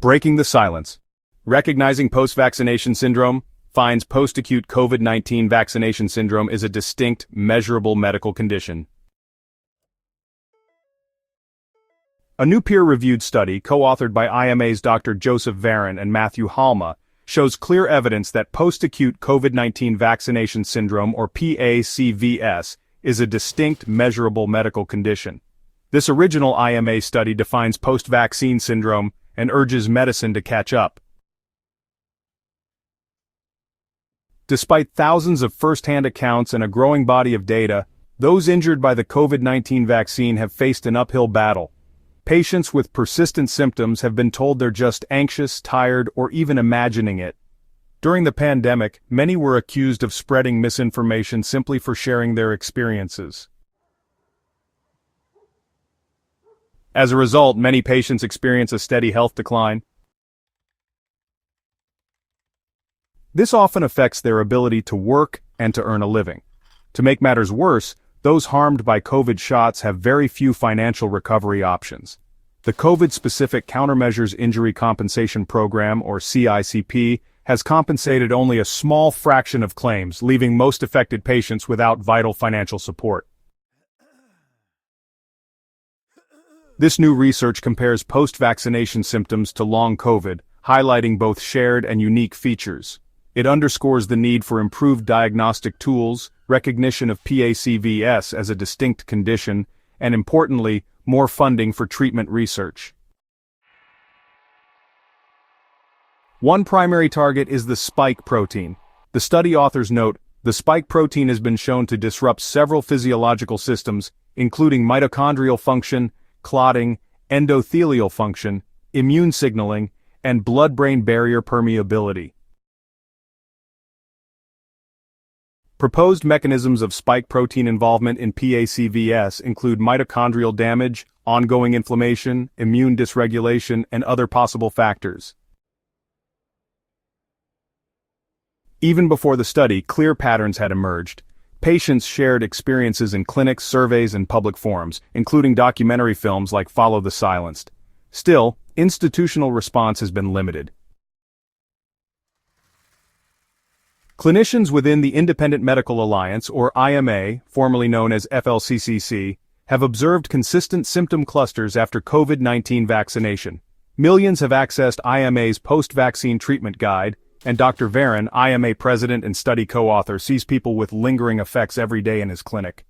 Breaking the silence. Recognizing post-vaccination syndrome finds post-acute COVID-19 vaccination syndrome is a distinct, measurable medical condition. A new peer-reviewed study, co-authored by IMA's Dr. Joseph Varon and Matthew Halma, shows clear evidence that post-acute COVID-19 vaccination syndrome, or PACVS, is a distinct, measurable medical condition. This original IMA study defines post-vaccine syndrome and urges medicine to catch up. Despite thousands of first-hand accounts and a growing body of data, those injured by the COVID-19 vaccine have faced an uphill battle. Patients with persistent symptoms have been told they're just anxious, tired, or even imagining it. During the pandemic, many were accused of spreading misinformation simply for sharing their experiences. As a result, many patients experience a steady health decline. This often affects their ability to work and to earn a living. To make matters worse, those harmed by COVID shots have very few financial recovery options. The COVID-specific Countermeasures Injury Compensation Program, or CICP, has compensated only a small fraction of claims, leaving most affected patients without vital financial support. This new research compares post-vaccination symptoms to long COVID, highlighting both shared and unique features. It underscores the need for improved diagnostic tools, recognition of PACVS as a distinct condition, and importantly, more funding for treatment research. One primary target is the spike protein. The study authors note, the spike protein has been shown to disrupt several physiological systems, including mitochondrial function, clotting, endothelial function, immune signaling, and blood-brain barrier permeability. Proposed mechanisms of spike protein involvement in PACVS include mitochondrial damage, ongoing inflammation, immune dysregulation, and other possible factors. Even before the study, clear patterns had emerged. Patients shared experiences in clinics, surveys, and public forums, including documentary films like Follow the Silenced. Still, institutional response has been limited. Clinicians within the Independent Medical Alliance, or IMA, formerly known as FLCCC, have observed consistent symptom clusters after COVID-19 vaccination. Millions have accessed IMA's post-vaccine treatment guide, and Dr. Varon, IMA president and study co-author, sees people with lingering effects every day in his clinic.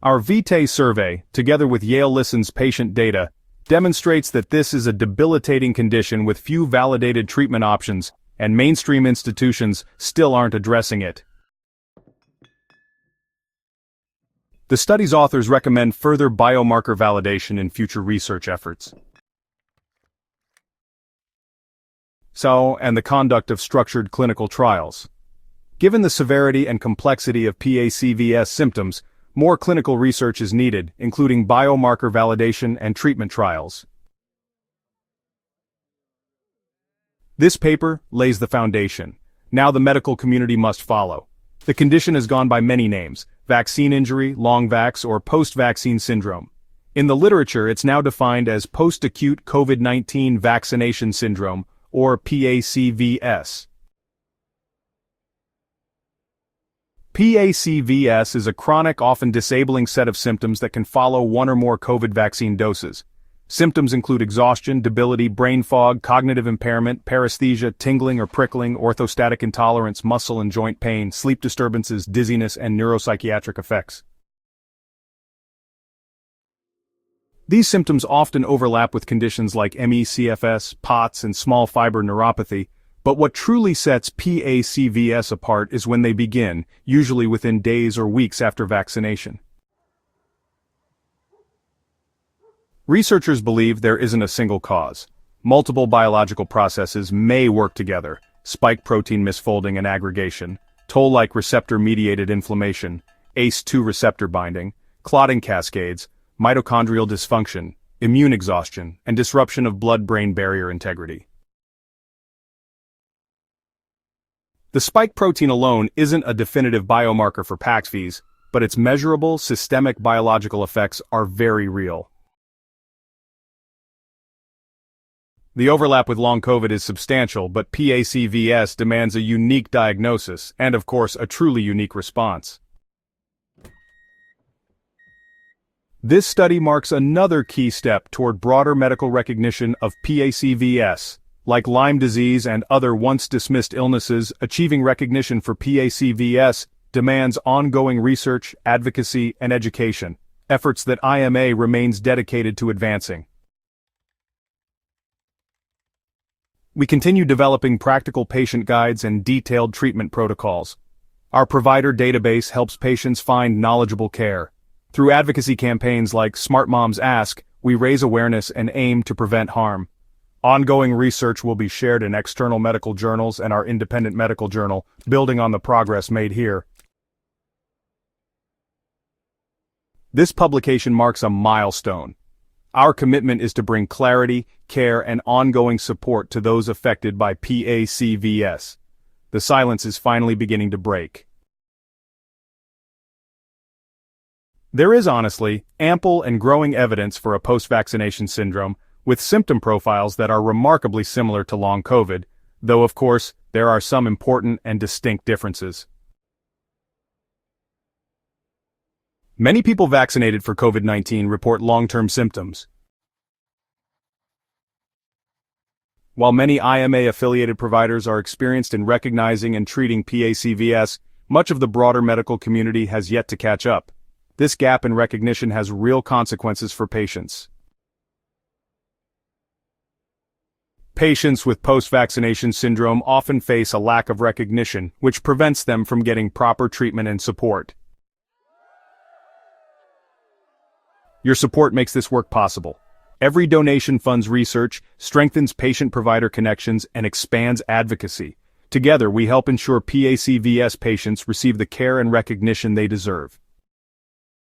Our Vitae survey, together with Yale Listen's patient data, demonstrates that this is a debilitating condition with few validated treatment options, and mainstream institutions still aren't addressing it. The study's authors recommend further biomarker validation in future research efforts. And the conduct of structured clinical trials. Given the severity and complexity of PACVS symptoms, more clinical research is needed, including biomarker validation and treatment trials. This paper lays the foundation. Now the medical community must follow. The condition has gone by many names: vaccine injury, long-vax, or post-vaccine syndrome. In the literature, it's now defined as post-acute COVID-19 vaccination syndrome, or PACVS. PACVS is a chronic, often disabling set of symptoms that can follow one or more COVID vaccine doses. Symptoms include exhaustion, debility, brain fog, cognitive impairment, paresthesia, tingling or prickling, orthostatic intolerance, muscle and joint pain, sleep disturbances, dizziness, and neuropsychiatric effects. These symptoms often overlap with conditions like ME/CFS, POTS, and small fiber neuropathy, but what truly sets PACVS apart is when they begin, usually within days or weeks after vaccination. Researchers believe there isn't a single cause. Multiple biological processes may work together: spike protein misfolding and aggregation, toll-like receptor-mediated inflammation, ACE2 receptor binding, clotting cascades, mitochondrial dysfunction, immune exhaustion, and disruption of blood-brain barrier integrity. The spike protein alone isn't a definitive biomarker for PACVS, but its measurable systemic biological effects are very real. The overlap with long COVID is substantial, but PACVS demands a unique diagnosis and, of course, a truly unique response. This study marks another key step toward broader medical recognition of PACVS. Like Lyme disease and other once-dismissed illnesses, achieving recognition for PACVS demands ongoing research, advocacy, and education, efforts that IMA remains dedicated to advancing. We continue developing practical patient guides and detailed treatment protocols. Our provider database helps patients find knowledgeable care. Through advocacy campaigns like Smart Moms Ask, we raise awareness and aim to prevent harm. Ongoing research will be shared in external medical journals and our independent medical journal, building on the progress made here. This publication marks a milestone. Our commitment is to bring clarity, care, and ongoing support to those affected by PACVS. The silence is finally beginning to break. There is honestly ample and growing evidence for a post-vaccination syndrome, with symptom profiles that are remarkably similar to long COVID, though of course, there are some important and distinct differences. Many people vaccinated for COVID-19 report long-term symptoms. While many IMA-affiliated providers are experienced in recognizing and treating PACVS, much of the broader medical community has yet to catch up. This gap in recognition has real consequences for patients. Patients with post-vaccination syndrome often face a lack of recognition, which prevents them from getting proper treatment and support. Your support makes this work possible. Every donation funds research, strengthens patient-provider connections, and expands advocacy. Together, we help ensure PACVS patients receive the care and recognition they deserve.